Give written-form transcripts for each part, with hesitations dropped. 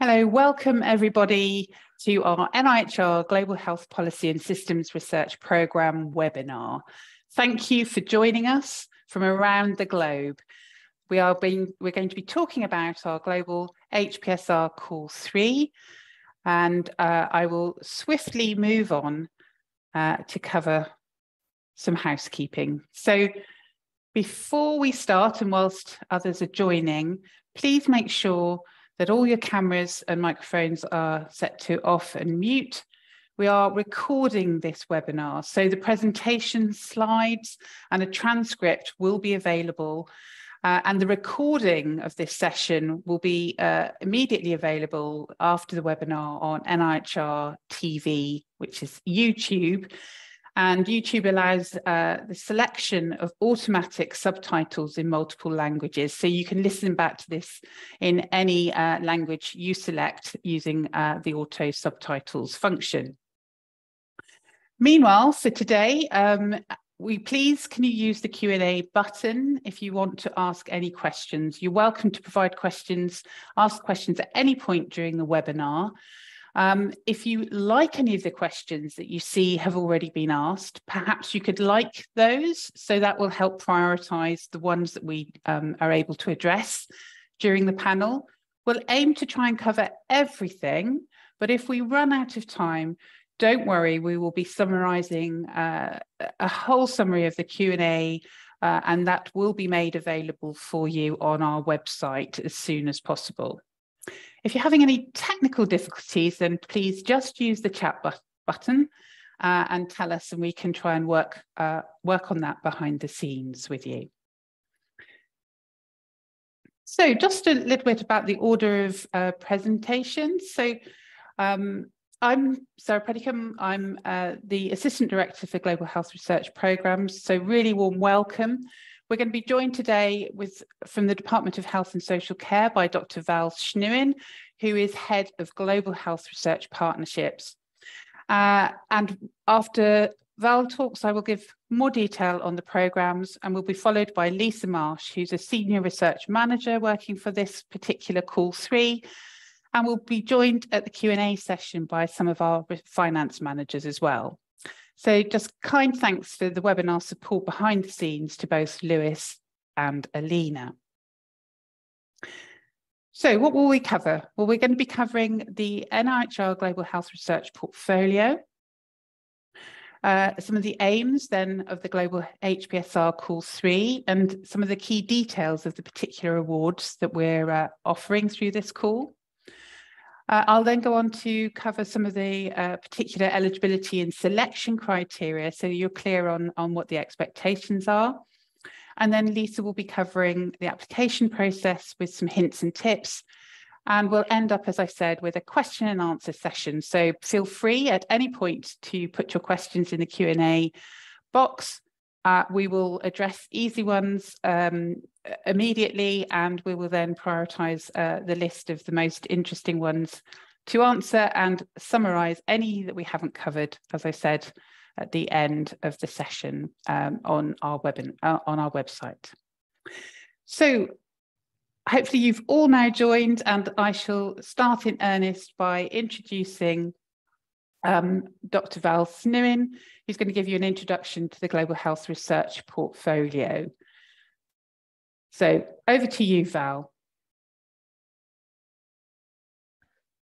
Hello, welcome everybody to our NIHR Global Health Policy and Systems Research Programme webinar. Thank you for joining us from around the globe. We're going to be talking about our global HPSR Call 3, and I will swiftly move on to cover some housekeeping. So before we start, and whilst others are joining, please make sure that all your cameras and microphones are set to off and mute. We are recording this webinar, so the presentation slides and a transcript will be available, and the recording of this session will be immediately available after the webinar on NIHR TV, which is YouTube. And YouTube allows the selection of automatic subtitles in multiple languages. So you can listen back to this in any language you select using the auto subtitles function. Meanwhile, for today, can you use the Q&A button if you want to ask any questions. You're welcome to provide questions, ask questions at any point during the webinar. If you like any of the questions that you see have already been asked, perhaps you could like those, so that will help prioritise the ones that we are able to address during the panel. We'll aim to try and cover everything, but if we run out of time, don't worry, we will be summarising a whole summary of the Q&A, and that will be made available for you on our website as soon as possible. If you're having any technical difficulties, then please just use the chat button and tell us, and we can try and work on that behind the scenes with you. So just a little bit about the order of presentations. So I'm Sarah Pedicum. I'm the Assistant Director for Global Health Research Programmes, so really warm welcome. We're going to be joined today from the Department of Health and Social Care by Dr. Val Schnuin, who is Head of Global Health Research Partnerships. And after Val talks, I will give more detail on the programmes, and will be followed by Lisa Marsh, who's a Senior Research Manager working for this particular Call 3, and we'll be joined at the Q&A session by some of our finance managers as well. So just kind thanks for the webinar support behind the scenes to both Lewis and Alina. So what will we cover? Well, we're going to be covering the NIHR Global Health Research Portfolio, some of the aims then of the Global HPSR Call 3, and some of the key details of the particular awards that we're offering through this call. I'll then go on to cover some of the particular eligibility and selection criteria, so you're clear on what the expectations are. And then Lisa will be covering the application process with some hints and tips. And we'll end up, as I said, with a question and answer session. So feel free at any point to put your questions in the Q&A box. We will address easy ones immediately, and we will then prioritise the list of the most interesting ones to answer and summarise any that we haven't covered, as I said, at the end of the session on our website. So hopefully you've all now joined, and I shall start in earnest by introducing Dr. Val Schnuin, who's going to give you an introduction to the Global Health Research Portfolio. So over to you, Val.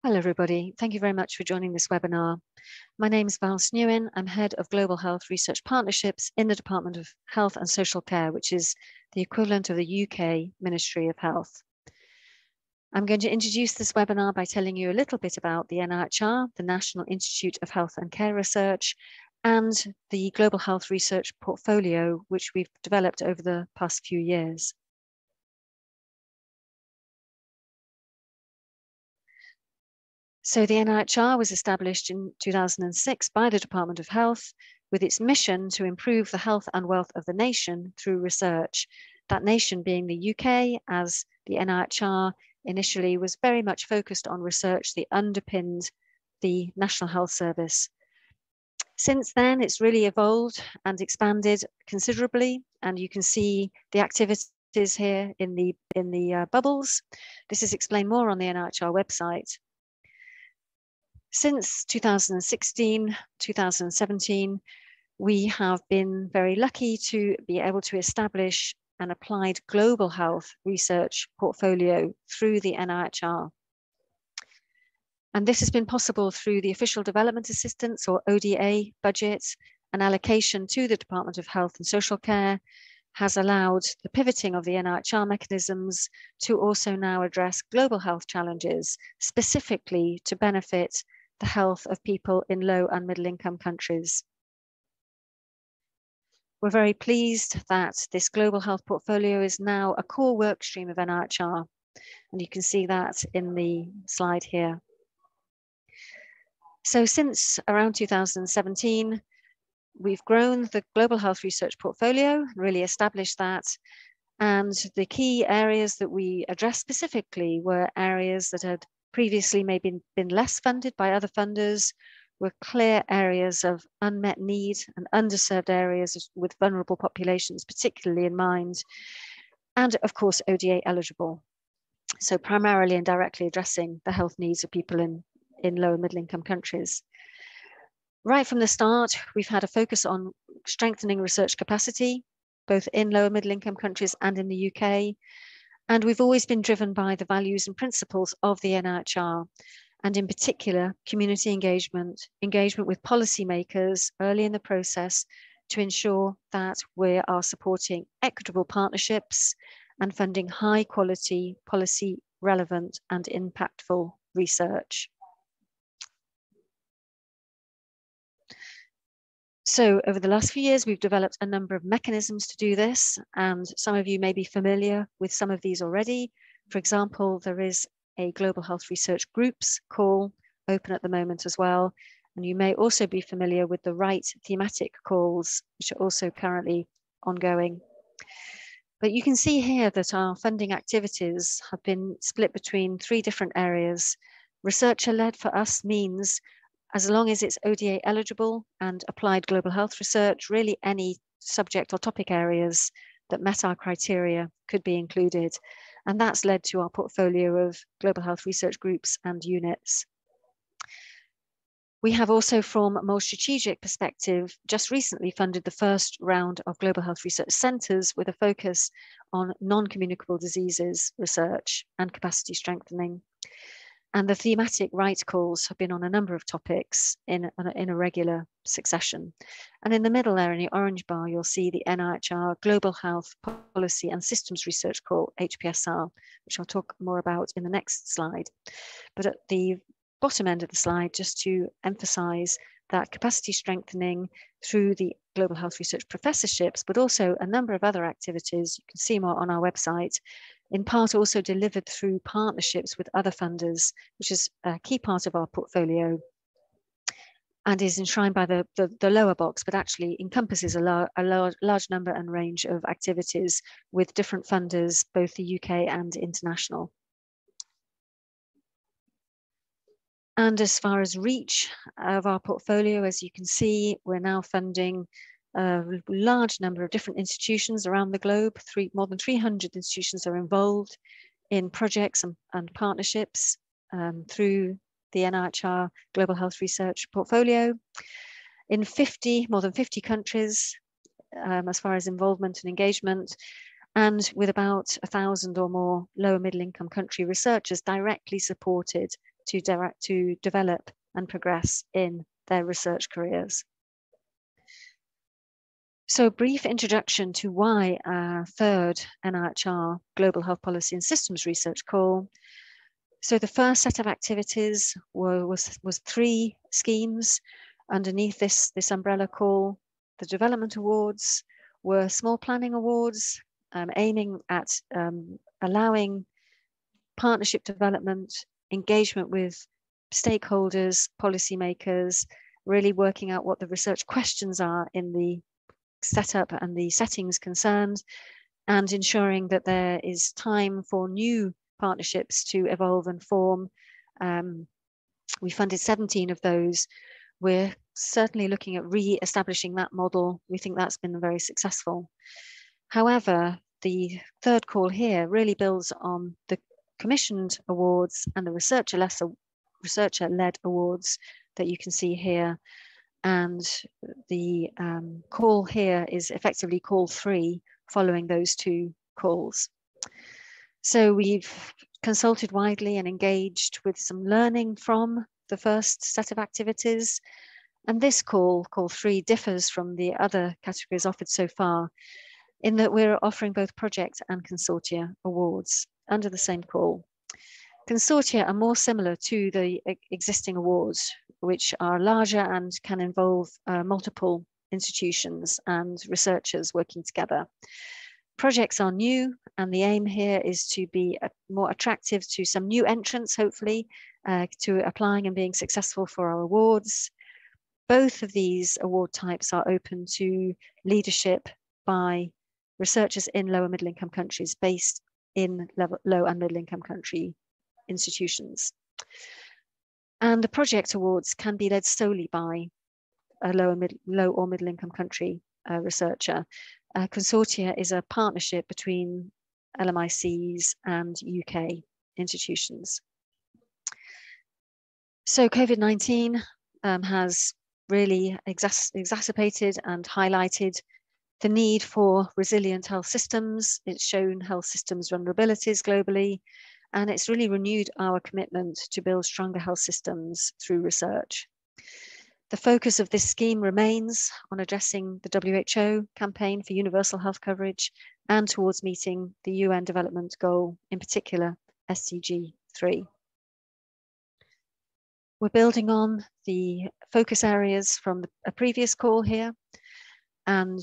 Hello, everybody. Thank you very much for joining this webinar. My name is Val Schnuin. I'm Head of Global Health Research Partnerships in the Department of Health and Social Care, which is the equivalent of the UK Ministry of Health. I'm going to introduce this webinar by telling you a little bit about the NIHR, the National Institute of Health and Care Research, and the Global Health Research Portfolio, which we've developed over the past few years. So the NIHR was established in 2006 by the Department of Health with its mission to improve the health and wealth of the nation through research. That nation being the UK, as the NIHR initially was very much focused on research that underpinned the National Health Service. Since then, it's really evolved and expanded considerably, and you can see the activities here in the bubbles. This is explained more on the NIHR website. Since 2016, 2017, we have been very lucky to be able to establish an applied global health research portfolio through the NIHR. And this has been possible through the Official Development Assistance, or ODA, budget. An allocation to the Department of Health and Social Care has allowed the pivoting of the NIHR mechanisms to also now address global health challenges, specifically to benefit the health of people in low and middle income countries. We're very pleased that this global health portfolio is now a core work stream of NIHR, and you can see that in the slide here. So since around 2017, we've grown the global health research portfolio, really established that. And the key areas that we addressed specifically were areas that had previously maybe been less funded by other funders, were clear areas of unmet need and underserved areas with vulnerable populations, particularly in mind, and of course, ODA eligible. So primarily and directly addressing the health needs of people in low and middle income countries. Right from the start, we've had a focus on strengthening research capacity, both in low and middle income countries and in the UK. And we've always been driven by the values and principles of the NIHR, and in particular, community engagement, engagement with policymakers early in the process to ensure that we are supporting equitable partnerships and funding high quality, policy relevant and impactful research. So over the last few years, we've developed a number of mechanisms to do this, and some of you may be familiar with some of these already. For example, there is a Global Health Research Groups call open at the moment as well, and you may also be familiar with the right thematic calls, which are also currently ongoing. But you can see here that our funding activities have been split between 3 different areas. Researcher-led for us means as long as it's ODA eligible and applied global health research, really any subject or topic areas that met our criteria could be included. And that's led to our portfolio of global health research groups and units. We have also, from a more strategic perspective, just recently funded the first round of global health research centres with a focus on non-communicable diseases research and capacity strengthening. And the thematic right calls have been on a number of topics in a regular succession. And in the middle there, in the orange bar, you'll see the NIHR Global Health Policy and Systems Research Call, HPSR, which I'll talk more about in the next slide. But at the bottom end of the slide, just to emphasize that capacity strengthening through the Global Health Research professorships, but also a number of other activities, you can see more on our website, in part also delivered through partnerships with other funders, which is a key part of our portfolio and is enshrined by the lower box, but actually encompasses a large number and range of activities with different funders, both the UK and international. And as far as reach of our portfolio, as you can see, we're now funding a large number of different institutions around the globe. More than 300 institutions are involved in projects and partnerships through the NIHR Global Health Research portfolio in more than 50 countries as far as involvement and engagement, and with about 1,000 or more low and middle income country researchers directly supported to develop and progress in their research careers. So a brief introduction to why our third NIHR Global Health Policy and Systems Research Call. So the first set of activities was 3 schemes underneath this umbrella call. The development awards were small planning awards, aiming at allowing partnership development, engagement with stakeholders, policymakers, really working out what the research questions are in the setup and the settings concerned, and ensuring that there is time for new partnerships to evolve and form. We funded 17 of those. We're certainly looking at re-establishing that model. We think that's been very successful. However, the third call here really builds on the commissioned awards and the researcher-led awards that you can see here. And the call here is effectively call 3 following those 2 calls. So we've consulted widely and engaged with some learning from the first set of activities. And this call 3, differs from the other categories offered so far in that we're offering both project and consortia awards under the same call. Consortia are more similar to the existing awards, which are larger and can involve multiple institutions and researchers working together. Projects are new, and the aim here is to be more attractive to some new entrants, hopefully, to applying and being successful for our awards. Both of these award types are open to leadership by researchers in low and middle income countries based in low and middle income country institutions. And the project awards can be led solely by a low or middle income country researcher. Consortia is a partnership between LMICs and UK institutions. So COVID-19 has really exacerbated and highlighted the need for resilient health systems. It's shown health systems vulnerabilities globally, and it's really renewed our commitment to build stronger health systems through research. The focus of this scheme remains on addressing the WHO campaign for universal health coverage and towards meeting the UN Development Goal, in particular SDG 3. We're building on the focus areas from a previous call here, and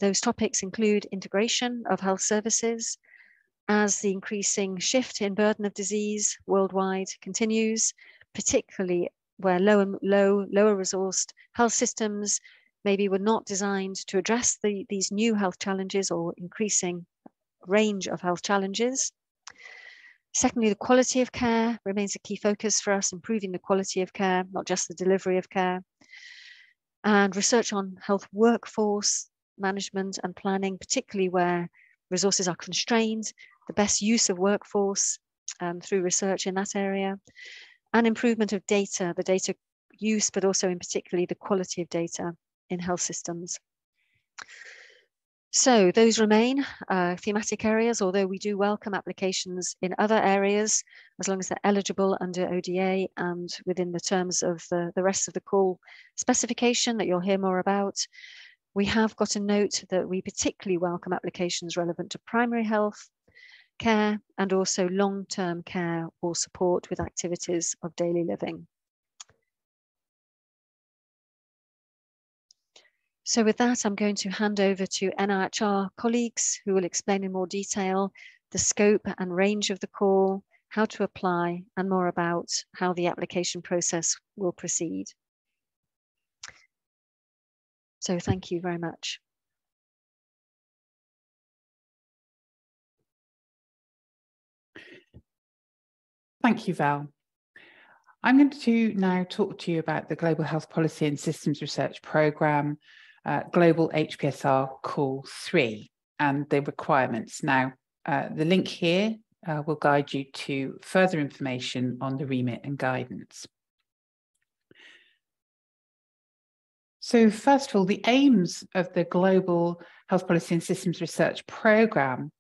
those topics include integration of health services as the increasing shift in burden of disease worldwide continues, particularly where lower resourced health systems maybe were not designed to address these new health challenges or increasing range of health challenges. Secondly, the quality of care remains a key focus for us, improving the quality of care, not just the delivery of care. And research on health workforce management and planning, particularly where resources are constrained, the best use of workforce through research in that area, and improvement of data, the data use, but also in particularly the quality of data in health systems. So those remain thematic areas, although we do welcome applications in other areas, as long as they're eligible under ODA and within the terms of the rest of the call specification that you'll hear more about. We have got a note that we particularly welcome applications relevant to primary health care and also long-term care or support with activities of daily living. So with that, I'm going to hand over to NIHR colleagues who will explain in more detail the scope and range of the call, how to apply, and more about how the application process will proceed. So thank you very much. Thank you, Val. I'm going to now talk to you about the Global Health Policy and Systems Research Programme, Global HPSR Call 3, and the requirements. Now, the link here will guide you to further information on the remit and guidance. So first of all, the aims of the Global Health Policy and Systems Research Programme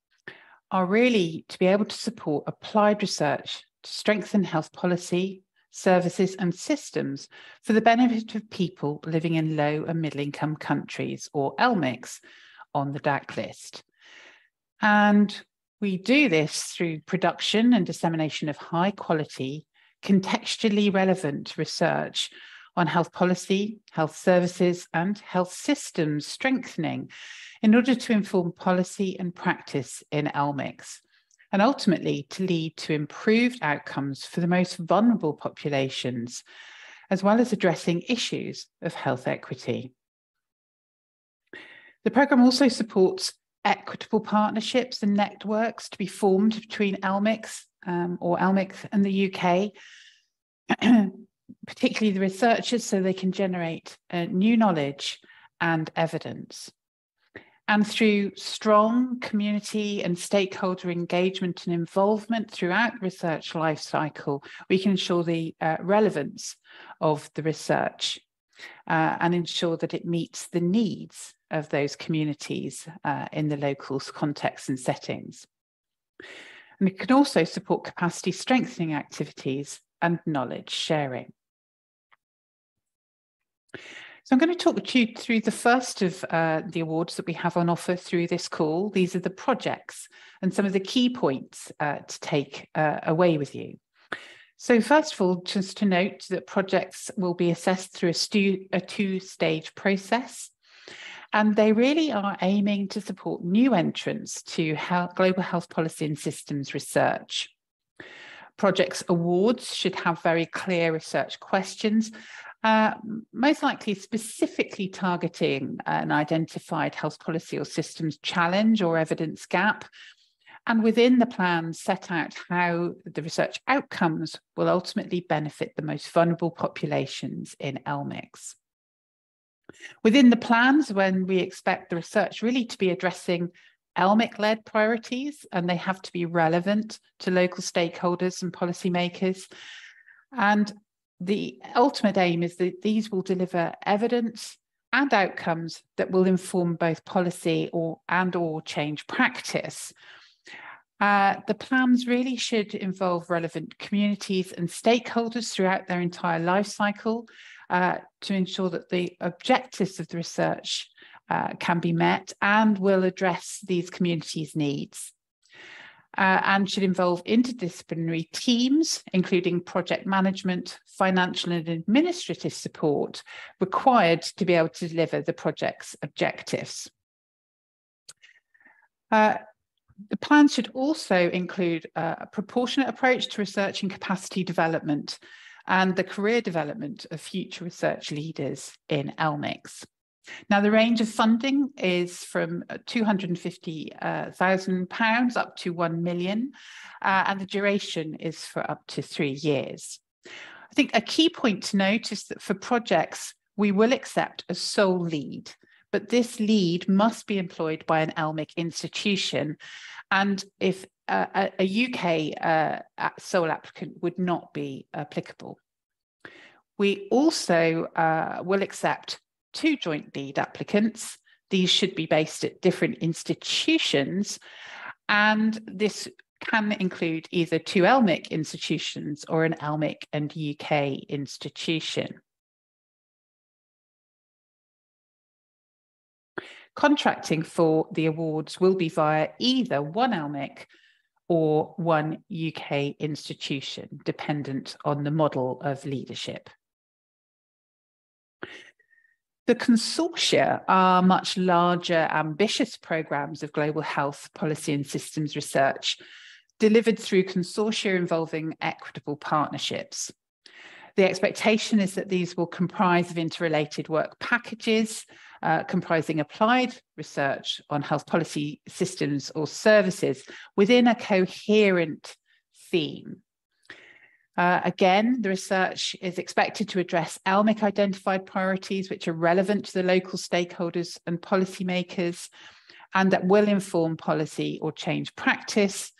are really to be able to support applied research to strengthen health policy, services and systems for the benefit of people living in low and middle income countries, or LMICs, on the DAC list. And we do this through production and dissemination of high quality, contextually relevant research on health policy, health services and health systems strengthening in order to inform policy and practice in LMICs, and ultimately to lead to improved outcomes for the most vulnerable populations, as well as addressing issues of health equity. The programme also supports equitable partnerships and networks to be formed between LMICs or LMICs and the UK, particularly the researchers, so they can generate new knowledge and evidence. And through strong community and stakeholder engagement and involvement throughout the research lifecycle, we can ensure the relevance of the research and ensure that it meets the needs of those communities in the local contexts and settings. And it can also support capacity strengthening activities and knowledge sharing. So I'm going to talk you through the first of the awards that we have on offer through this call. These are the projects and some of the key points to take away with you. So first of all, just to note that projects will be assessed through a two-stage process, and they really are aiming to support new entrants to global health policy and systems research. Projects awards should have very clear research questions, most likely specifically targeting an identified health policy or systems challenge or evidence gap, and within the plan set out how the research outcomes will ultimately benefit the most vulnerable populations in LMICs. Within the plans, when we expect the research really to be addressing LMIC-led priorities, and they have to be relevant to local stakeholders and policymakers. And the ultimate aim is that these will deliver evidence and outcomes that will inform both policy or change practice. The plans really should involve relevant communities and stakeholders throughout their entire life cycle to ensure that the objectives of the research can be met and will address these communities' needs. And should involve interdisciplinary teams, including project management, financial and administrative support required to be able to deliver the project's objectives. The plan should also include a proportionate approach to research and capacity development and the career development of future research leaders in LMICs. Now, the range of funding is from £250,000 up to £1 million, and the duration is for up to 3 years. I think a key point to note is that for projects, we will accept a sole lead, but this lead must be employed by an LMIC institution, and if a UK sole applicant would not be applicable. We also will accept 2 joint lead applicants. These should be based at different institutions, and this can include either 2 LMIC institutions or an LMIC and UK institution. Contracting for the awards will be via either one LMIC or one UK institution, dependent on the model of leadership. The consortia are much larger, ambitious programs of global health policy and systems research delivered through consortia involving equitable partnerships. The expectation is that these will comprise of interrelated work packages, comprising applied research on health policy systems or services within a coherent theme. Again, the research is expected to address LMIC identified priorities which are relevant to the local stakeholders and policymakers, and that will inform policy or change practice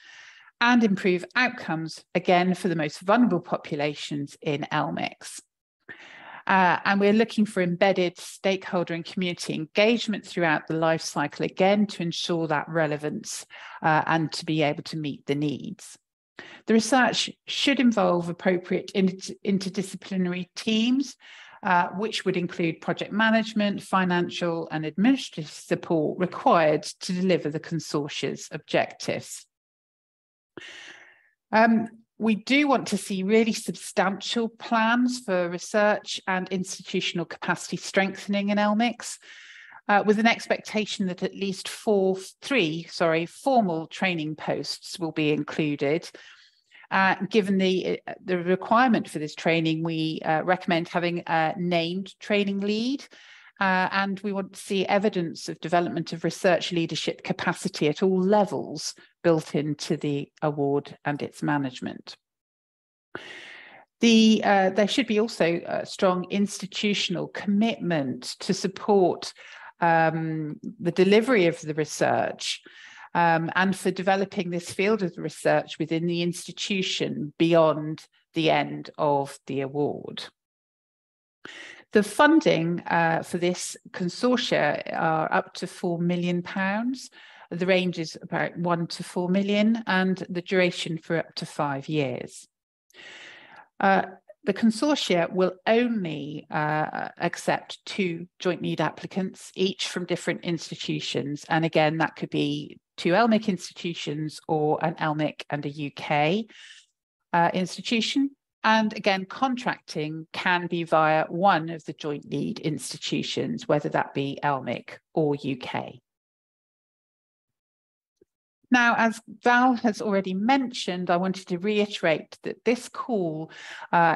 and improve outcomes, again, for the most vulnerable populations in LMICs. And we're looking for embedded stakeholder and community engagement throughout the life cycle, again, to ensure that relevance and to be able to meet the needs. The research should involve appropriate interdisciplinary teams, which would include project management, financial and administrative support required to deliver the consortia's objectives. We do want to see really substantial plans for research and institutional capacity strengthening in LMICs, with an expectation that at least three formal training posts will be included. Given the requirement for this training, we recommend having a named training lead, and we want to see evidence of development of research leadership capacity at all levels built into the award and its management. There should be also a strong institutional commitment to support the delivery of the research, and for developing this field of the research within the institution beyond the end of the award. The funding for this consortia are up to £4 million. The range is about 1 to 4 million, and the duration for up to 5 years. The consortia will only accept 2 joint need applicants, each from different institutions. And again, that could be 2 LMIC institutions or an LMIC and a UK institution. And again, contracting can be via one of the joint need institutions, whether that be LMIC or UK. Now, as Val has already mentioned, I wanted to reiterate that this call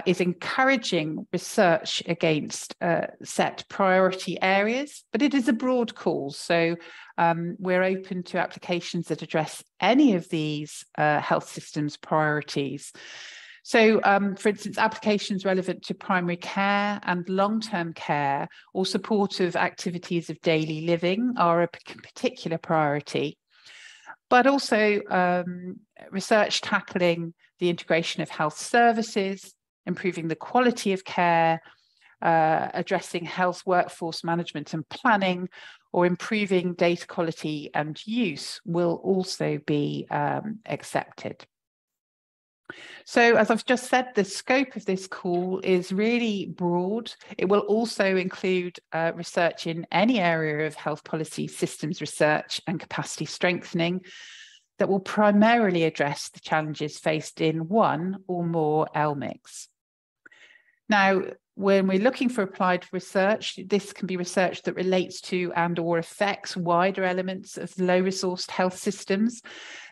is encouraging research against set priority areas, but it is a broad call. So we're open to applications that address any of these health systems priorities. So, for instance, applications relevant to primary care and long-term care or supportive activities of daily living are a particular priority. But also research tackling the integration of health services, improving the quality of care, addressing health workforce management and planning, or improving data quality and use will also be accepted. So, as I've just said, the scope of this call is really broad. It will also include research in any area of health policy systems research and capacity strengthening that will primarily address the challenges faced in one or more LMICs. Now, when we're looking for applied research, this can be research that relates to and/or affects wider elements of low-resourced health systems,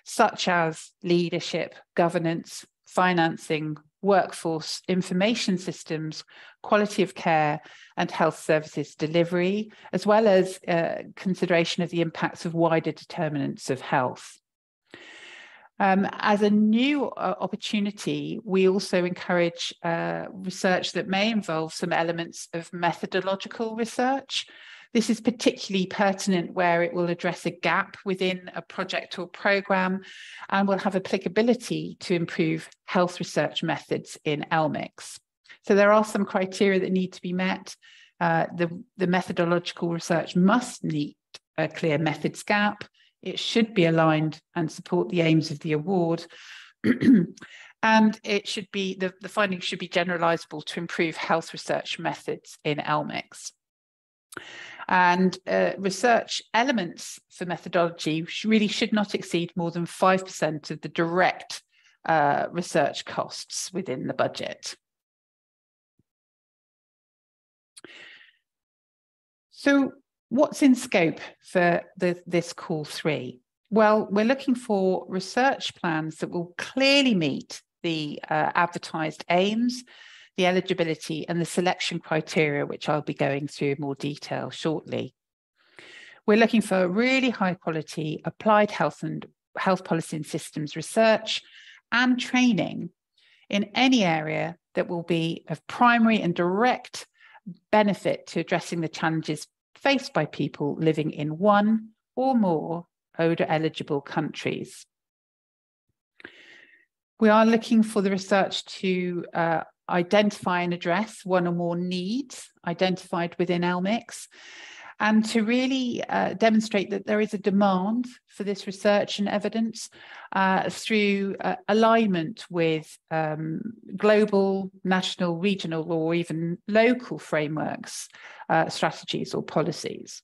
such as leadership, governance, financing, workforce, information systems, quality of care, and health services delivery, as well as consideration of the impacts of wider determinants of health. As a new opportunity, we also encourage research that may involve some elements of methodological research. This is particularly pertinent where it will address a gap within a project or programme and will have applicability to improve health research methods in LMICs. So there are some criteria that need to be met. The methodological research must meet a clear methods gap. It should be aligned and support the aims of the award. And it should be, the findings should be generalisable to improve health research methods in LMICs. And research elements for methodology really should not exceed more than 5% of the direct research costs within the budget. So what's in scope for this call 3? Well, we're looking for research plans that will clearly meet the advertised aims, the eligibility and the selection criteria, which I'll be going through in more detail shortly. We're looking for really high quality applied health and health policy and systems research and training in any area that will be of primary and direct benefit to addressing the challenges faced by people living in one or more ODOR eligible countries. We are looking for the research to identify and address one or more needs identified within LMICs, and to really demonstrate that there is a demand for this research and evidence through alignment with global, national, regional, or even local frameworks, strategies or policies.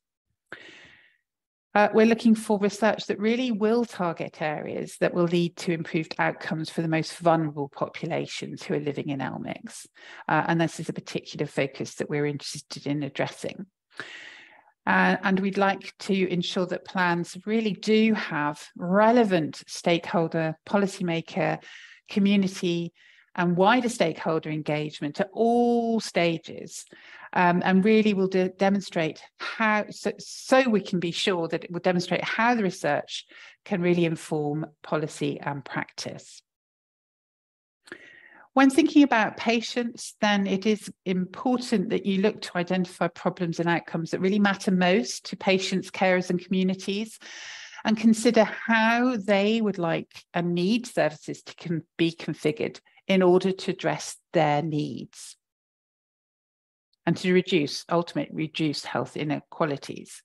We're looking for research that really will target areas that will lead to improved outcomes for the most vulnerable populations who are living in LMICs. And this is a particular focus that we're interested in addressing. And we'd like to ensure that plans really do have relevant stakeholder, policymaker, community, and wider stakeholder engagement at all stages, and really will demonstrate how, so we can be sure that it will demonstrate how the research can really inform policy and practice. When thinking about patients, then it is important that you look to identify problems and outcomes that really matter most to patients, carers and communities, and consider how they would like and need services to be configured in order to address their needs and to ultimately reduce health inequalities.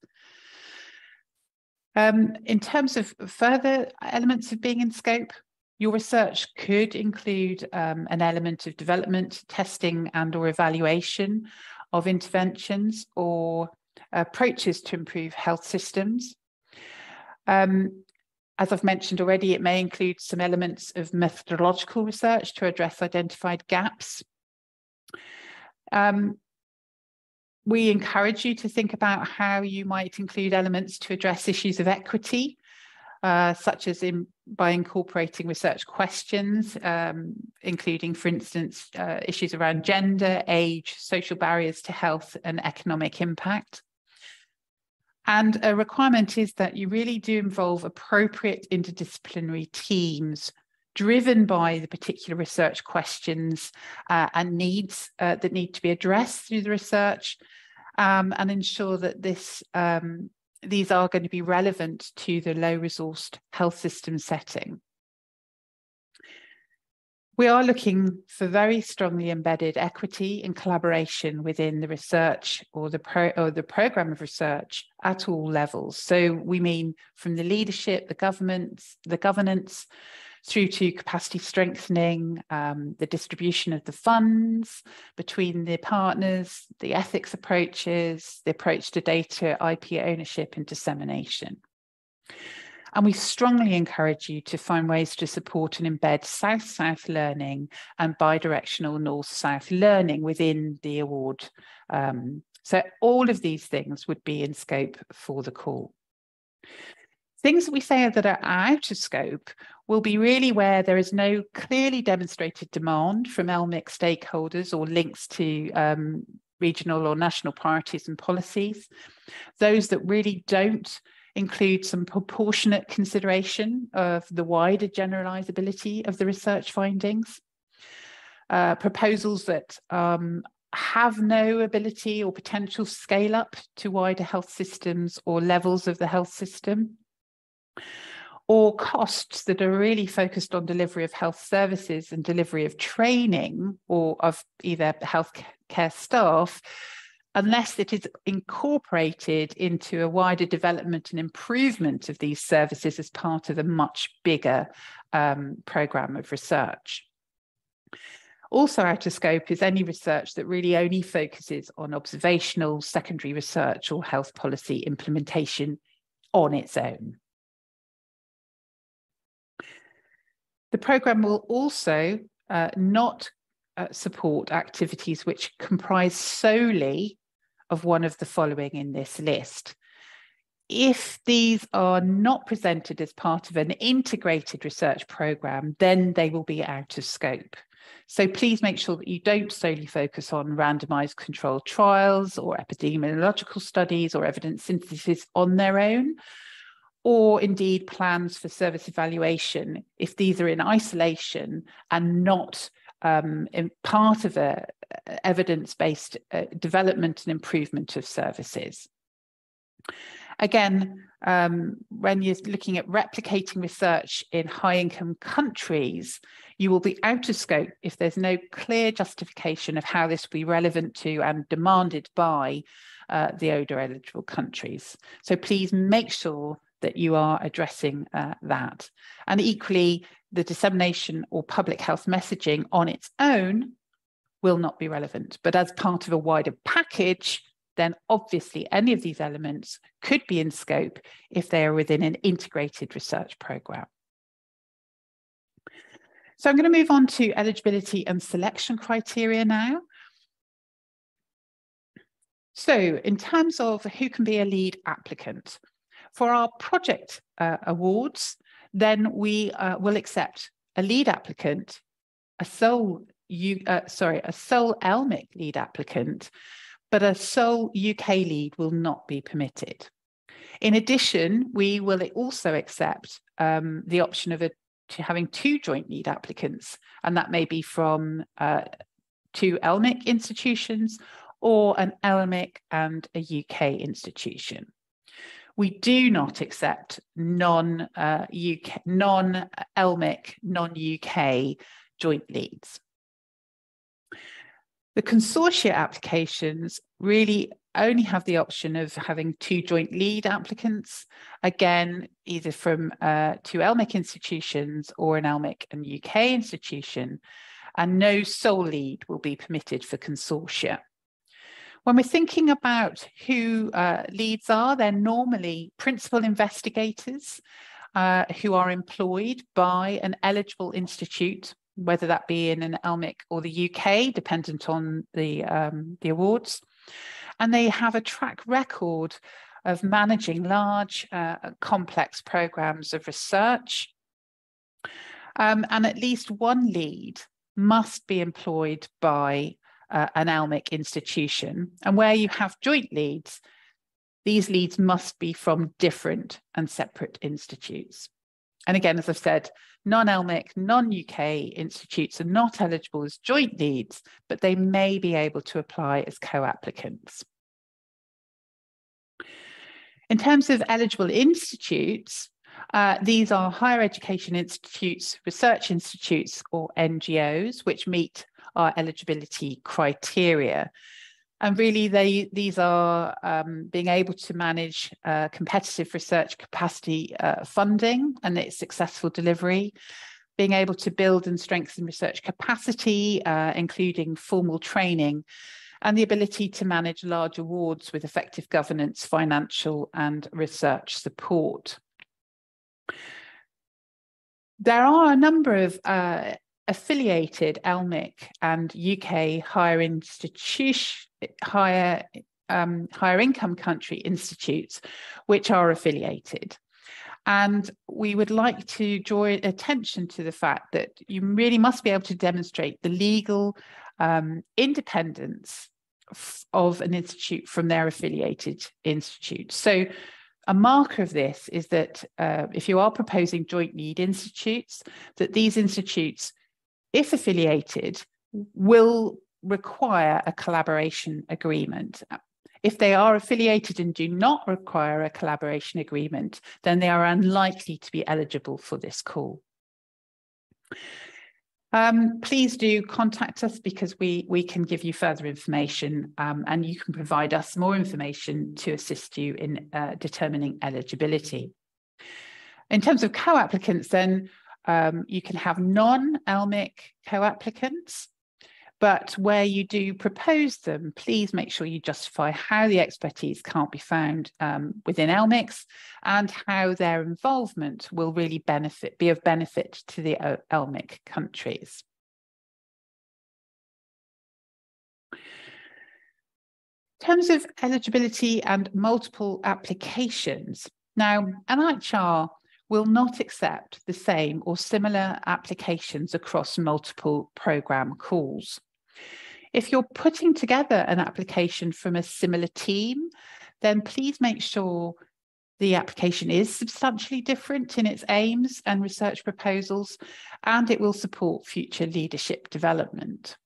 In terms of further elements of being in scope, your research could include an element of development, testing and or evaluation of interventions or approaches to improve health systems. As I've mentioned already, it may include some elements of methodological research to address identified gaps. We encourage you to think about how you might include elements to address issues of equity, such as by incorporating research questions, including, for instance, issues around gender, age, social barriers to health and economic impact. And a requirement is that you really do involve appropriate interdisciplinary teams driven by the particular research questions and needs that need to be addressed through the research, and ensure that these are going to be relevant to the low-resourced health system setting. We are looking for very strongly embedded equity and collaboration within the research or the programme of research at all levels. So we mean from the leadership, the governance, through to capacity strengthening, the distribution of the funds between the partners, the ethics approaches, the approach to data, IP ownership and dissemination. And we strongly encourage you to find ways to support and embed South-South learning and bidirectional North-South learning within the award. So all of these things would be in scope for the call. Things that we say that are out of scope will be really where there is no clearly demonstrated demand from LMIC stakeholders or links to regional or national priorities and policies. Those that really don't include some proportionate consideration of the wider generalizability of the research findings. Proposals that have no ability or potential scale up to wider health systems or levels of the health system. Or costs that are really focused on delivery of health services and delivery of training or of either healthcare staff, unless it is incorporated into a wider development and improvement of these services as part of a much bigger programme of research. Also out of scope is any research that really only focuses on observational secondary research or health policy implementation on its own. The programme will also not support activities which comprise solely of one of the following in this list. If these are not presented as part of an integrated research programme, then they will be out of scope. So please make sure that you don't solely focus on randomised controlled trials or epidemiological studies or evidence synthesis on their own, or indeed plans for service evaluation if these are in isolation and not in part of a evidence-based development and improvement of services. Again, when you're looking at replicating research in high-income countries, you will be out of scope if there's no clear justification of how this will be relevant to and demanded by the Odor eligible countries. So please make sure that you are addressing that. And equally, the dissemination or public health messaging on its own will not be relevant. But as part of a wider package, then obviously any of these elements could be in scope if they are within an integrated research programme. So I'm going to move on to eligibility and selection criteria now. So in terms of who can be a lead applicant, for our project awards, then we will accept a lead applicant, a sole LMIC lead applicant, but a sole UK lead will not be permitted. In addition, we will also accept the option of a to having 2 joint lead applicants, and that may be from 2 LMIC institutions or an LMIC and a UK institution. We do not accept non-LMIC, non-UK joint leads. The consortia applications really only have the option of having 2 joint lead applicants, again, either from 2 LMIC institutions or an LMIC and UK institution, and no sole lead will be permitted for consortia. When we're thinking about who leads are, they're normally principal investigators who are employed by an eligible institute, whether that be in an LMIC or the UK, dependent on the awards. And they have a track record of managing large, complex programs of research. And at least 1 lead must be employed by an LMIC institution. And where you have joint leads, these leads must be from different and separate institutes. And again, as I've said, non-LMIC, non-UK institutes are not eligible as joint leads, but they may be able to apply as co-applicants. In terms of eligible institutes, these are higher education institutes, research institutes, or NGOs, which meet our eligibility criteria. And really, these are being able to manage competitive research capacity funding and its successful delivery, being able to build and strengthen research capacity, including formal training, and the ability to manage large awards with effective governance, financial, and research support. There are a number of affiliated LMIC and UK higher income country institutes which are affiliated. And we would like to draw attention to the fact that you really must be able to demonstrate the legal independence of an institute from their affiliated institute. So a marker of this is that if you are proposing joint lead institutes, that these institutes, if affiliated, will require a collaboration agreement. If they are affiliated and do not require a collaboration agreement, then they are unlikely to be eligible for this call. Please do contact us because we can give you further information and you can provide us more information to assist you in determining eligibility. In terms of co-applicants, then you can have non-LMIC co-applicants, but where you do propose them, please make sure you justify how the expertise can't be found within LMICs and how their involvement will really be of benefit to the LMIC countries. In terms of eligibility and multiple applications, now NIHR will not accept the same or similar applications across multiple programme calls. If you're putting together an application from a similar team, then please make sure the application is substantially different in its aims and research proposals, and it will support future leadership development.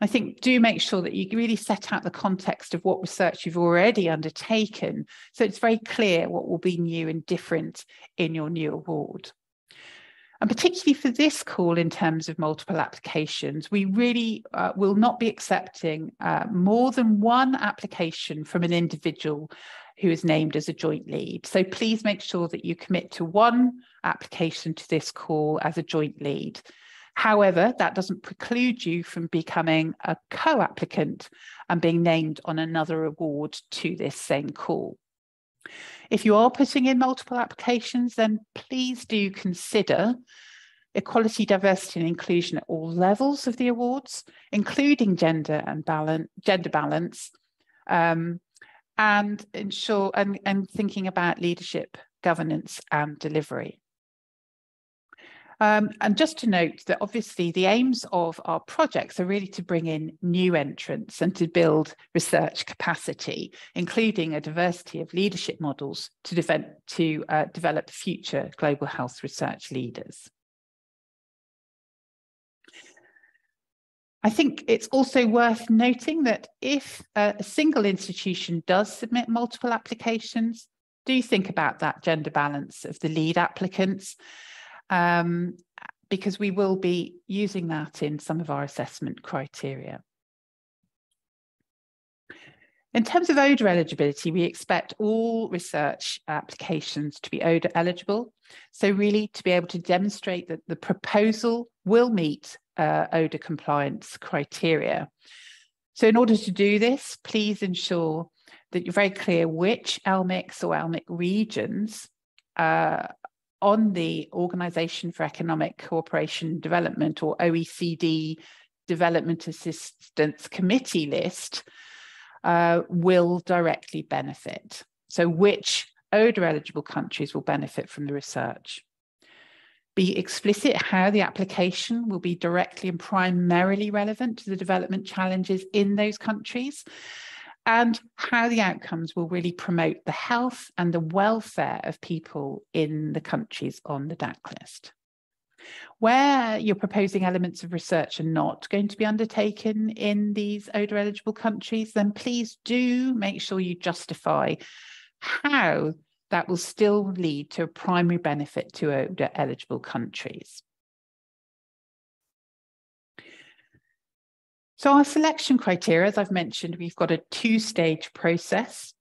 I think do make sure that you really set out the context of what research you've already undertaken, so it's very clear what will be new and different in your new award. And particularly for this call in terms of multiple applications, we really will not be accepting more than 1 application from an individual who is named as a joint lead. So please make sure that you commit to 1 application to this call as a joint lead. However, that doesn't preclude you from becoming a co-applicant and being named on another award to this same call. If you are putting in multiple applications, then please do consider equality, diversity and inclusion at all levels of the awards, including gender balance, and ensure and thinking about leadership, governance and delivery. And just to note that obviously the aims of our projects are really to bring in new entrants and to build research capacity, including a diversity of leadership models to develop future global health research leaders. I think it's also worth noting that if a single institution does submit multiple applications, do think about that gender balance of the lead applicants, because we will be using that in some of our assessment criteria. In terms of ODOR eligibility, we expect all research applications to be ODOR eligible. So really to be able to demonstrate that the proposal will meet ODOR compliance criteria. So in order to do this, please ensure that you're very clear which LMICs or LMIC regions on the Organization for Economic Cooperation and Development, or OECD Development Assistance Committee list will directly benefit. So which ODOR eligible countries will benefit from the research. Be explicit how the application will be directly and primarily relevant to the development challenges in those countries, and how the outcomes will really promote the health and the welfare of people in the countries on the DAC list. Where you're proposing elements of research are not going to be undertaken in these ODOR eligible countries, then please do make sure you justify how that will still lead to a primary benefit to ODOR eligible countries. So our selection criteria, as I've mentioned, we've got a two-stage process.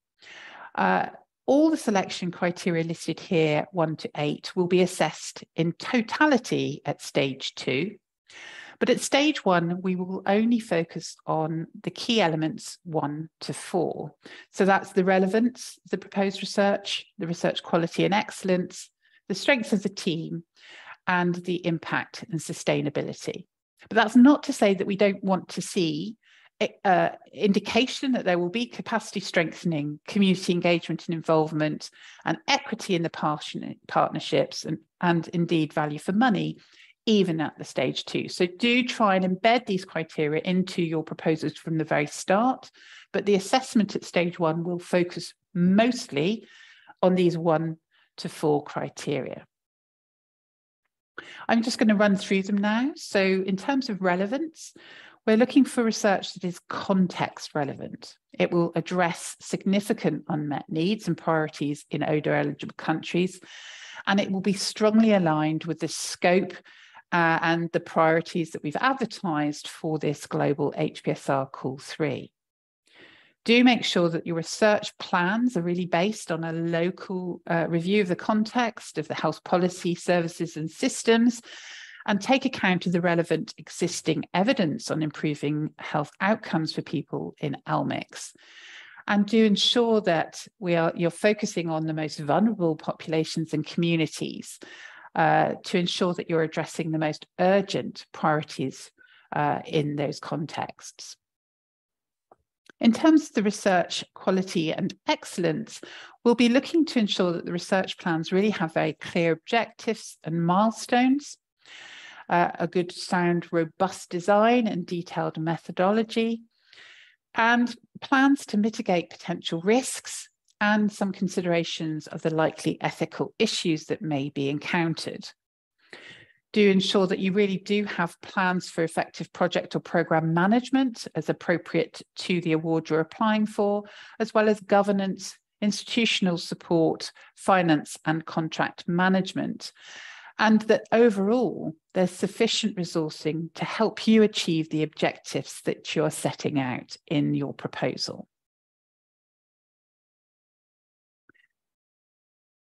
All the selection criteria listed here, 1 to 8, will be assessed in totality at stage 2. But at stage 1, we will only focus on the key elements 1 to 4. So that's the relevance, the proposed research, the research quality and excellence, the strengths of the team, and the impact and sustainability. But that's not to say that we don't want to see indication that there will be capacity strengthening, community engagement and involvement, and equity in the partnerships, and indeed value for money, even at the stage 2. So do try and embed these criteria into your proposals from the very start, but the assessment at stage 1 will focus mostly on these 1 to 4 criteria. I'm just going to run through them now. So in terms of relevance, we're looking for research that is context relevant. It will address significant unmet needs and priorities in ODOR eligible countries, and it will be strongly aligned with the scope and the priorities that we've advertised for this global HPSR Call 3. Do make sure that your research plans are really based on a local review of the context of the health policy, services and systems, and take account of the relevant existing evidence on improving health outcomes for people in LMICs. And do ensure that you're focusing on the most vulnerable populations and communities to ensure that you're addressing the most urgent priorities in those contexts. In terms of the research quality and excellence, we'll be looking to ensure that the research plans really have very clear objectives and milestones, a good, sound, robust design and detailed methodology, and plans to mitigate potential risks and some considerations of the likely ethical issues that may be encountered. Do ensure that you really do have plans for effective project or program management as appropriate to the award you're applying for, as well as governance, institutional support, finance and contract management. And that overall, there's sufficient resourcing to help you achieve the objectives that you're setting out in your proposal.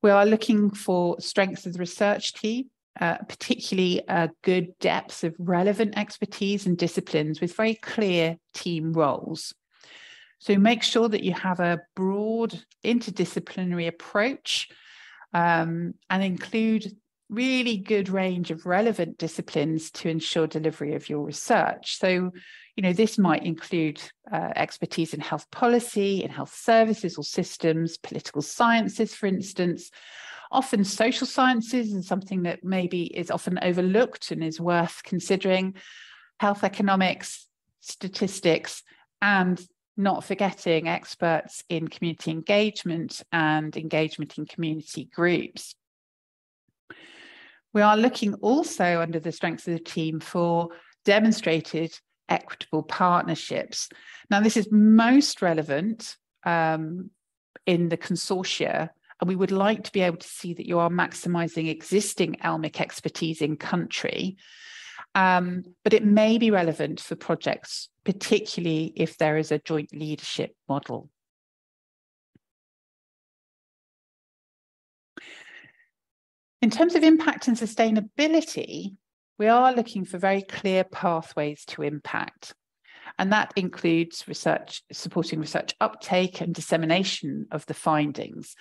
We are looking for strengths of the research team, particularly a good depth of relevant expertise and disciplines with very clear team roles. So make sure that you have a broad interdisciplinary approach and include really good range of relevant disciplines to ensure delivery of your research. So, this might include expertise in health policy, in health services or systems, political sciences, for instance. Often social sciences is something that maybe is often overlooked and is worth considering. Health economics, statistics, and not forgetting experts in community engagement and engagement in community groups. We are looking also under the strengths of the team for demonstrated equitable partnerships. Now, this is most relevant in the consortia, and we would like to be able to see that you are maximising existing ELMIC expertise in country, but it may be relevant for projects, particularly if there is a joint leadership model. In terms of impact and sustainability, we are looking for very clear pathways to impact. And that includes research, supporting research uptake and dissemination of the findings,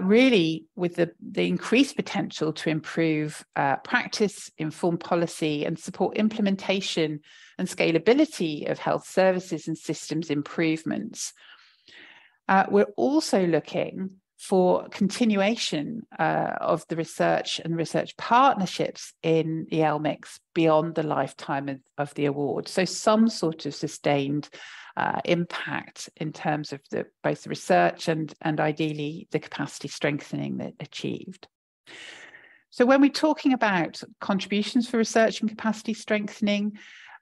really with the increased potential to improve practice, inform policy, and support implementation and scalability of health services and systems improvements. We're also looking for continuation of the research and research partnerships in the ELMICs beyond the lifetime of the award. So some sort of sustained impact in terms of both the research and ideally the capacity strengthening that achieved. So when we're talking about contributions for research and capacity strengthening,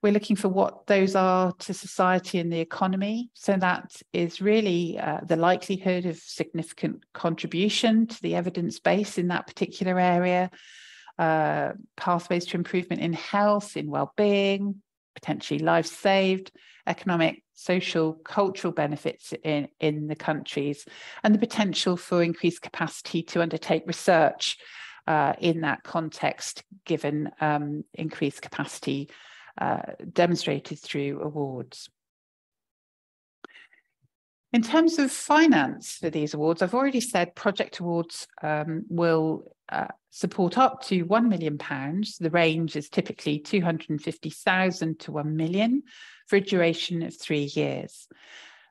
we're looking for what those are to society and the economy. So that is really the likelihood of significant contribution to the evidence base in that particular area, pathways to improvement in health, in well-being, potentially lives saved, economic, social, cultural benefits in the countries, and the potential for increased capacity to undertake research in that context, given increased capacity demonstrated through awards. In terms of finance for these awards, I've already said project awards will support up to £1 million. The range is typically 250,000 to 1 million for a duration of 3 years.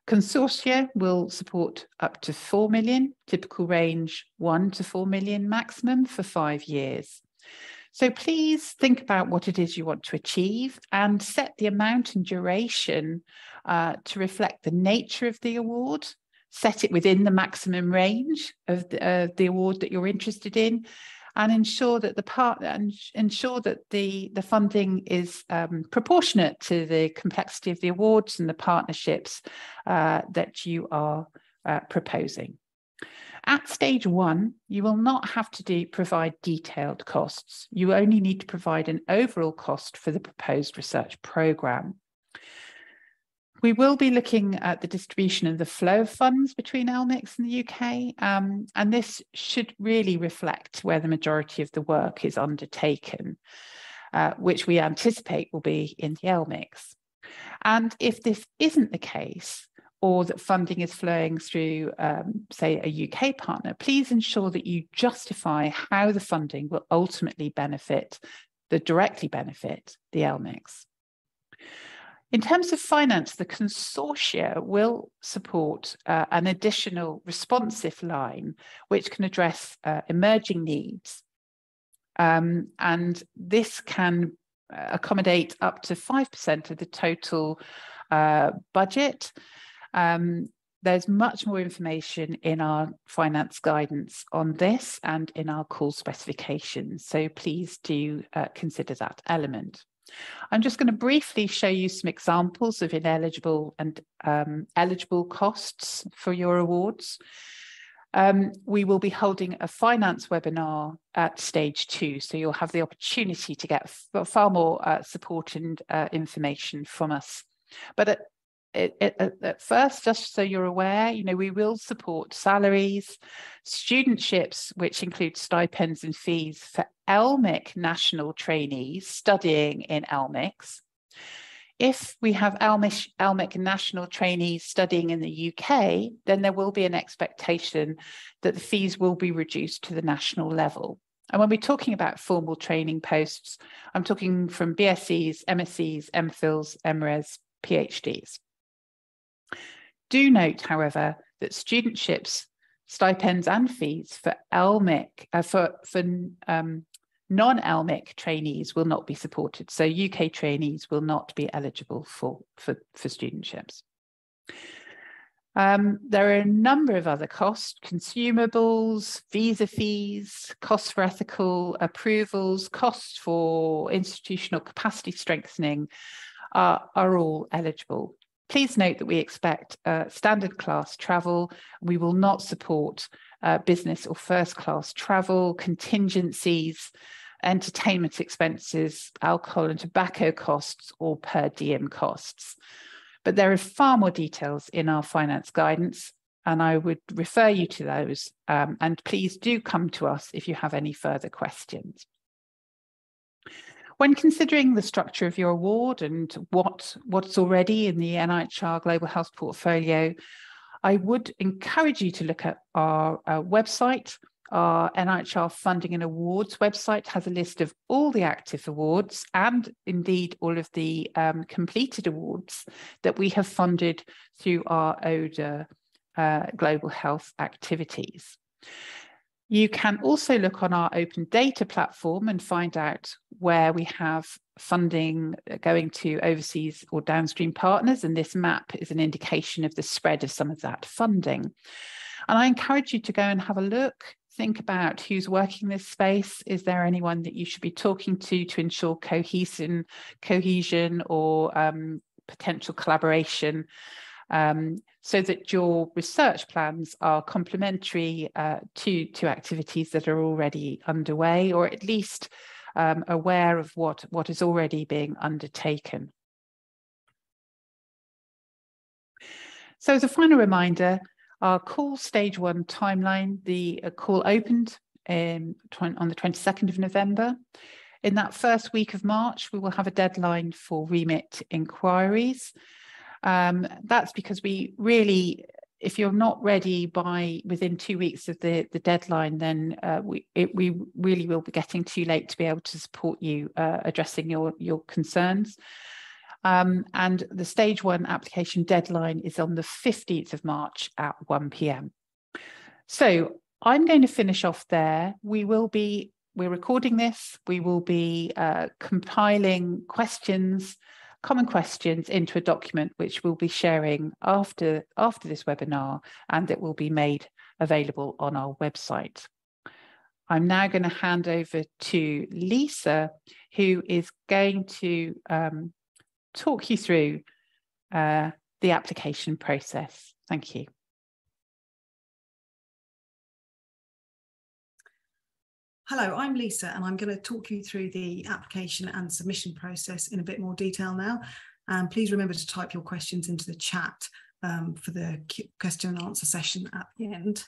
Consortia will support up to 4 million, typical range 1 to 4 million maximum for 5 years. So please think about what it is you want to achieve and set the amount and duration to reflect the nature of the award. Set it within the maximum range of the award that you're interested in, and ensure that the funding is proportionate to the complexity of the awards and the partnerships that you are proposing. At stage 1, you will not have to provide detailed costs. You only need to provide an overall cost for the proposed research programme. We will be looking at the distribution of the flow of funds between ELMICs and the UK, and this should really reflect where the majority of the work is undertaken, which we anticipate will be in the ELMICs. And if this isn't the case, or that funding is flowing through, say, a UK partner, please ensure that you justify how the funding will ultimately directly benefit the ELMICs. In terms of finance, the consortia will support an additional responsive line, which can address emerging needs. And this can accommodate up to 5% of the total budget. There's much more information in our finance guidance on this and in our call specifications, so please do consider that element. I'm just going to briefly show you some examples of ineligible and eligible costs for your awards. We will be holding a finance webinar at stage 2, so you'll have the opportunity to get far more support and information from us. But at first, just so you're aware, we will support salaries, studentships, which include stipends and fees for ELMIC national trainees studying in ELMICs. If we have ELMIC national trainees studying in the UK, then there will be an expectation that the fees will be reduced to the national level. And when we're talking about formal training posts, I'm talking from BScs, MScs, MPhils, MRes, PhDs. Do note, however, that studentships, stipends and fees for ELMIC, non-ELMIC trainees will not be supported. So UK trainees will not be eligible for studentships. There are a number of other costs: consumables, visa fees, costs for ethical approvals, costs for institutional capacity strengthening, are all eligible. Please note that we expect standard class travel. We will not support business or first class travel, contingencies, entertainment expenses, alcohol and tobacco costs, or per diem costs. But there are far more details in our finance guidance, and I would refer you to those. And please do come to us if you have any further questions. When considering the structure of your award and what's already in the NIHR Global Health portfolio, I would encourage you to look at our website. Our NIHR Funding and Awards website has a list of all the active awards and indeed all of the completed awards that we have funded through our Odor global health activities. You can also look on our open data platform and find out where we have funding going to overseas or downstream partners, and this map is an indication of the spread of some of that funding. And I encourage you to go and have a look, think about who's working this space. Is there anyone that you should be talking to ensure cohesion or potential collaboration? So that your research plans are complementary to activities that are already underway, or at least aware of what is already being undertaken. So as a final reminder, our call stage 1 timeline, the call opened on the 22nd of November. In that first week of March, we will have a deadline for remit inquiries. That's because we really, if you're not ready by within 2 weeks of the deadline, then we really will be getting too late to be able to support you addressing your concerns. And the stage 1 application deadline is on the 15th of March at 1 p.m. So I'm going to finish off there. We're recording this. We will be compiling common questions into a document which we'll be sharing after this webinar, and it will be made available on our website. I'm now going to hand over to Lisa, who is going to talk you through the application process. Thank you. Hello, I'm Lisa, and I'm going to talk you through the application and submission process in a bit more detail now. And please remember to type your questions into the chat for the question and answer session at the end.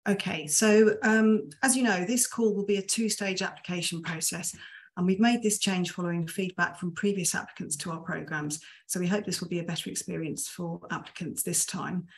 Okay, so as you know, this call will be a 2-stage application process, and we've made this change following feedback from previous applicants to our programmes. So we hope this will be a better experience for applicants this time.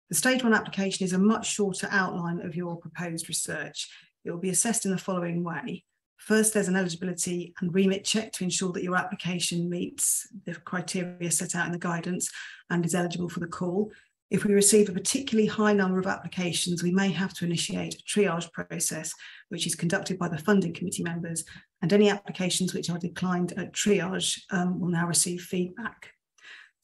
The stage 1 application is a much shorter outline of your proposed research. It will be assessed in the following way. First, there's an eligibility and remit check to ensure that your application meets the criteria set out in the guidance and is eligible for the call. If we receive a particularly high number of applications, we may have to initiate a triage process, which is conducted by the funding committee members, and any applications which are declined at triage will now receive feedback.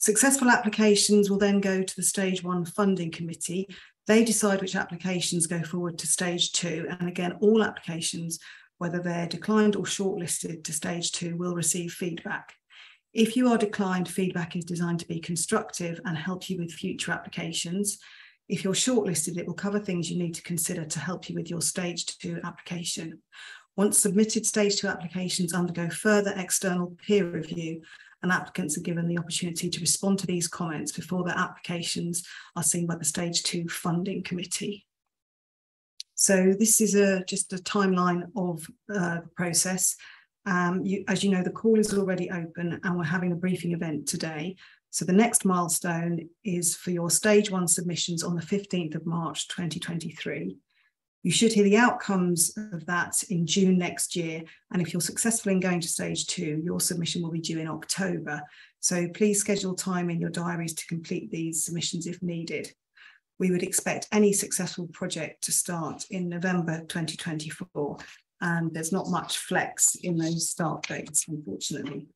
Successful applications will then go to the stage 1 funding committee. They decide which applications go forward to stage 2. And again, all applications, whether they're declined or shortlisted to stage 2, will receive feedback. If you are declined, feedback is designed to be constructive and help you with future applications. If you're shortlisted, it will cover things you need to consider to help you with your stage 2 application. Once submitted, stage 2 applications undergo further external peer review, and applicants are given the opportunity to respond to these comments before their applications are seen by the stage 2 funding committee. So this is just a timeline of the process. As you know, the call is already open and we're having a briefing event today. So the next milestone is for your stage 1 submissions on the 15th of March 2023. You should hear the outcomes of that in June next year. And if you're successful in going to stage 2, your submission will be due in October. So please schedule time in your diaries to complete these submissions if needed. We would expect any successful project to start in November 2024. And there's not much flex in those start dates, unfortunately.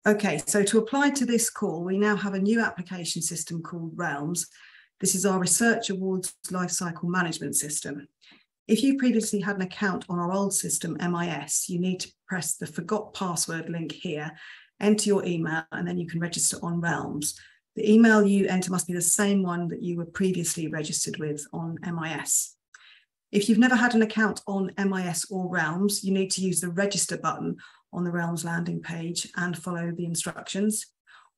Okay, so to apply to this call, we now have a new application system called Realms. This is our Research Awards Lifecycle Management System. If you previously had an account on our old system, MIS, you need to press the Forgot Password link here, enter your email, and then you can register on Realms. The email you enter must be the same one that you were previously registered with on MIS. If you've never had an account on MIS or Realms, you need to use the Register button on the Realms landing page and follow the instructions.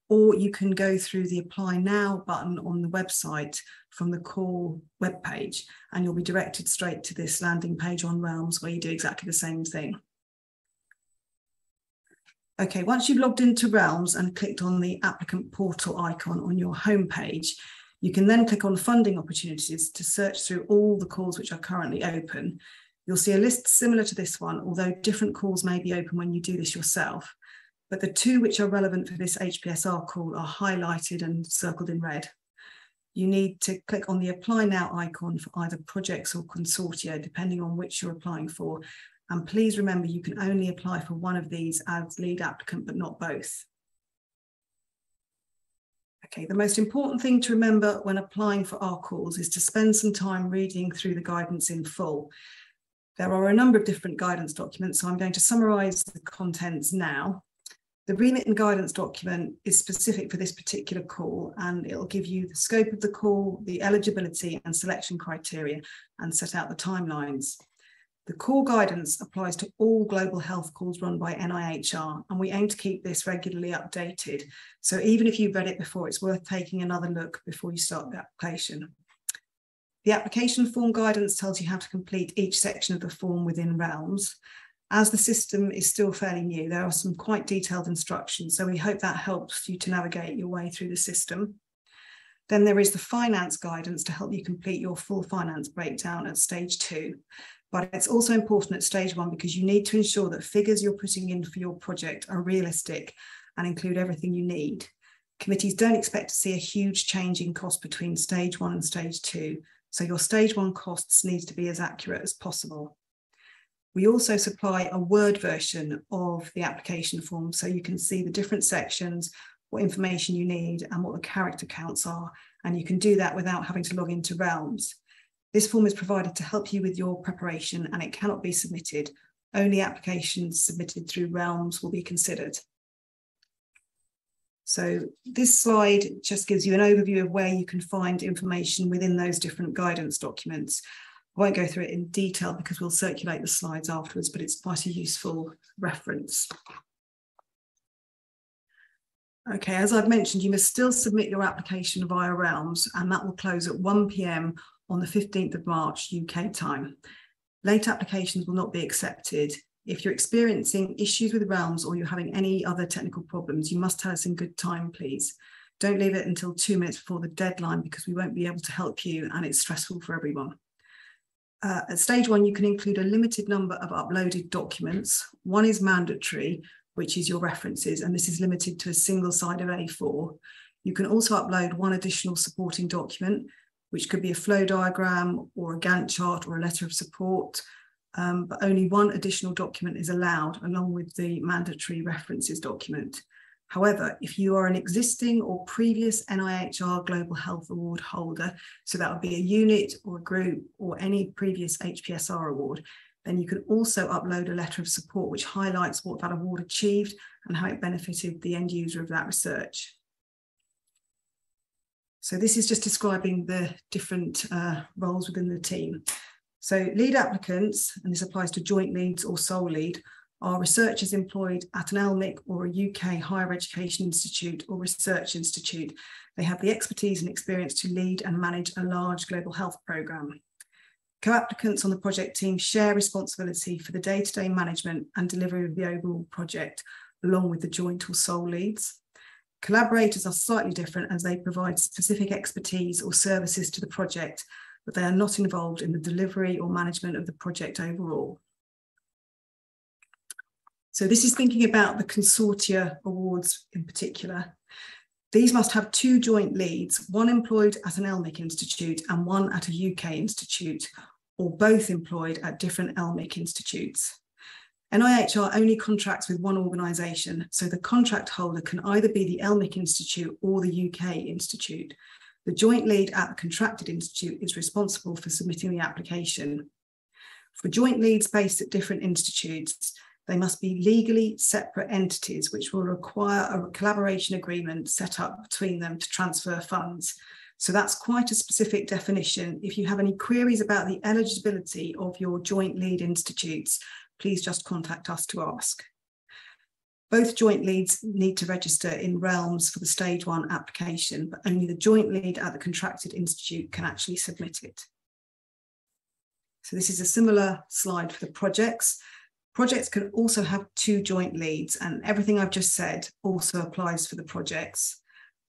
Or you can go through the Apply Now button on the website from the core webpage, and you'll be directed straight to this landing page on Realms where you do exactly the same thing. Okay, once you've logged into Realms and clicked on the applicant portal icon on your home page, you can then click on funding opportunities to search through all the calls which are currently open. You'll see a list similar to this one, although different calls may be open when you do this yourself. But the two which are relevant for this HPSR call are highlighted and circled in red. You need to click on the Apply Now icon for either projects or consortia, depending on which you're applying for. And please remember, you can only apply for one of these as lead applicant, but not both. Okay, the most important thing to remember when applying for our calls is to spend some time reading through the guidance in full. There are a number of different guidance documents, so I'm going to summarise the contents now. The remit and guidance document is specific for this particular call, and it'll give you the scope of the call, the eligibility and selection criteria, and set out the timelines. The core guidance applies to all global health calls run by NIHR, and we aim to keep this regularly updated. So even if you've read it before, it's worth taking another look before you start the application. The application form guidance tells you how to complete each section of the form within Realms. As the system is still fairly new, there are some quite detailed instructions, so we hope that helps you to navigate your way through the system. Then there is the finance guidance to help you complete your full finance breakdown at stage 2. But it's also important at stage 1 because you need to ensure that figures you're putting in for your project are realistic and include everything you need. Committees don't expect to see a huge change in cost between stage 1 and stage 2, so your stage 1 costs need to be as accurate as possible. We also supply a Word version of the application form so you can see the different sections, what information you need and what the character counts are, and you can do that without having to log into Realms. This form is provided to help you with your preparation and it cannot be submitted. Only applications submitted through Realms will be considered. So this slide just gives you an overview of where you can find information within those different guidance documents. I won't go through it in detail because we'll circulate the slides afterwards, but it's quite a useful reference. Okay, as I've mentioned, you must still submit your application via Realms, and that will close at 1 p.m. on the 15th of March UK time. Late applications will not be accepted. If you're experiencing issues with Realms or you're having any other technical problems, you must tell us in good time, please. Don't leave it until 2 minutes before the deadline because we won't be able to help you and it's stressful for everyone. At stage 1, you can include a limited number of uploaded documents. One is mandatory, which is your references, and this is limited to a single side of A4. You can also upload one additional supporting document, which could be a flow diagram or a Gantt chart or a letter of support, but only one additional document is allowed along with the mandatory references document. However, if you are an existing or previous NIHR Global Health Award holder, so that would be a unit or a group or any previous HPSR award, then you can also upload a letter of support which highlights what that award achieved and how it benefited the end user of that research. So this is just describing the different roles within the team. So lead applicants, and this applies to joint leads or sole lead, are researchers employed at an LMIC or a UK higher education institute or research institute. They have the expertise and experience to lead and manage a large global health programme. Co-applicants on the project team share responsibility for the day-to-day management and delivery of the overall project, along with the joint or sole leads. Collaborators are slightly different as they provide specific expertise or services to the project, but they are not involved in the delivery or management of the project overall. So this is thinking about the consortia awards in particular. These must have 2 joint leads, one employed at an LMIC institute and one at a UK institute, or both employed at different LMIC institutes. NIHR only contracts with one organisation, so the contract holder can either be the LMIC institute or the UK institute. The joint lead at the contracted institute is responsible for submitting the application. For joint leads based at different institutes, they must be legally separate entities, which will require a collaboration agreement set up between them to transfer funds. So that's quite a specific definition. If you have any queries about the eligibility of your joint lead institutes, please just contact us to ask. Both joint leads need to register in Realms for the stage 1 application, but only the joint lead at the contracted institute can actually submit it. So this is a similar slide for the projects. Projects can also have 2 joint leads, and everything I've just said also applies for the projects.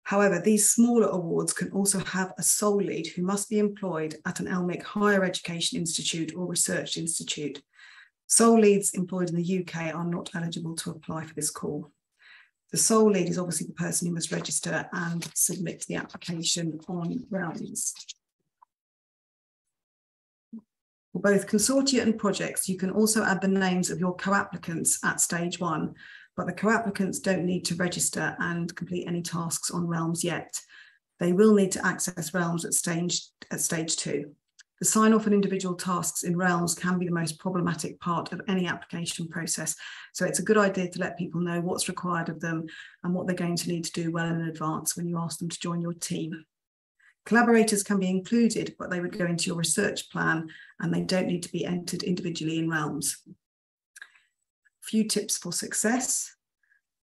However, these smaller awards can also have a sole lead who must be employed at an LMIC higher education institute or research institute. Sole leads employed in the UK are not eligible to apply for this call. The sole lead is obviously the person who must register and submit the application on Realms. For both consortia and projects, you can also add the names of your co-applicants at stage 1, but the co-applicants don't need to register and complete any tasks on Realms yet. They will need to access Realms at stage 2. The sign-off on individual tasks in Realms can be the most problematic part of any application process, so it's a good idea to let people know what's required of them and what they're going to need to do well in advance when you ask them to join your team. Collaborators can be included, but they would go into your research plan and they don't need to be entered individually in Realms. A few tips for success.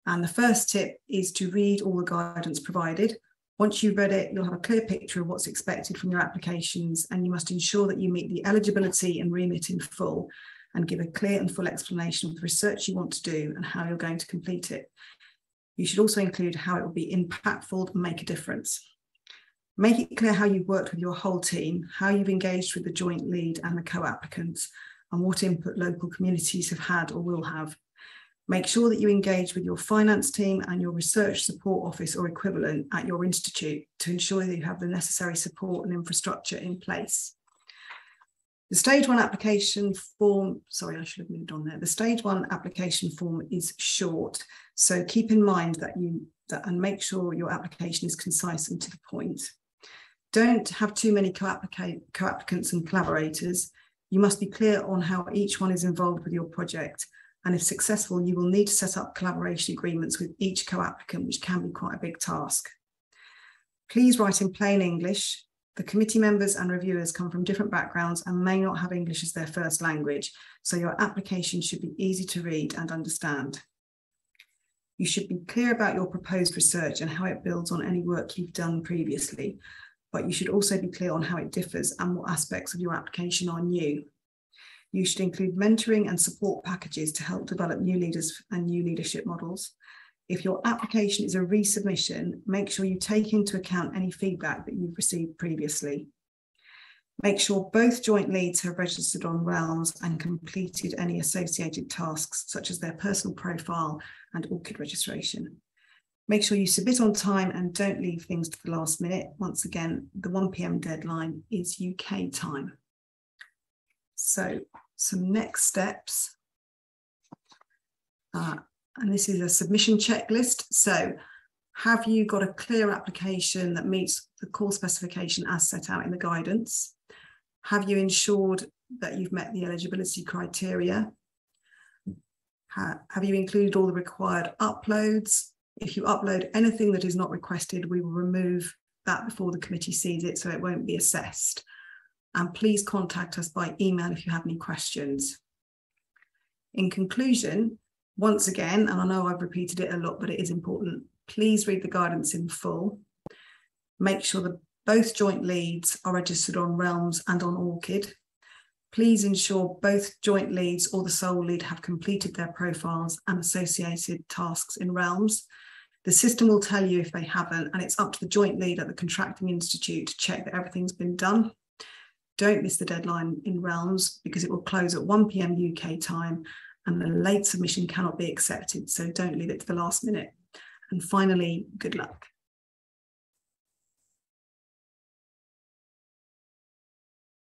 And the first tip is to read all the guidance provided. Once you've read it, you'll have a clear picture of what's expected from your applications, and you must ensure that you meet the eligibility and remit in full and give a clear and full explanation of the research you want to do and how you're going to complete it. You should also include how it will be impactful and make a difference. Make it clear how you've worked with your whole team, how you've engaged with the joint lead and the co-applicants, and what input local communities have had or will have. Make sure that you engage with your finance team and your research support office or equivalent at your institute to ensure that you have the necessary support and infrastructure in place. The stage 1 application form, sorry, I should have moved on there. The stage 1 application form is short, so keep in mind and make sure your application is concise and to the point. Don't have too many co-applicants and collaborators. You must be clear on how each one is involved with your project. And if successful, you will need to set up collaboration agreements with each co-applicant, which can be quite a big task. Please write in plain English. The committee members and reviewers come from different backgrounds and may not have English as their first language, so your application should be easy to read and understand. You should be clear about your proposed research and how it builds on any work you've done previously, but you should also be clear on how it differs and what aspects of your application are new. You should include mentoring and support packages to help develop new leaders and new leadership models. If your application is a resubmission, make sure you take into account any feedback that you've received previously. Make sure both joint leads have registered on Realms and completed any associated tasks, such as their personal profile and ORCID registration. Make sure you submit on time and don't leave things to the last minute. Once again, the 1 PM deadline is UK time. So some next steps. And this is a submission checklist. So have you got a clear application that meets the core specification as set out in the guidance? Have you ensured that you've met the eligibility criteria? Have you included all the required uploads? If you upload anything that is not requested, we will remove that before the committee sees it, so it won't be assessed. And please contact us by email if you have any questions. In conclusion, once again, and I know I've repeated it a lot, but it is important, please read the guidance in full. Make sure that both joint leads are registered on Realms and on ORCID. Please ensure both joint leads or the sole lead have completed their profiles and associated tasks in Realms. The system will tell you if they haven't, and it's up to the joint lead at the contracting institute to check that everything's been done. Don't miss the deadline in Realms because it will close at 1 PM UK time and the late submission cannot be accepted, so don't leave it to the last minute. And finally, good luck.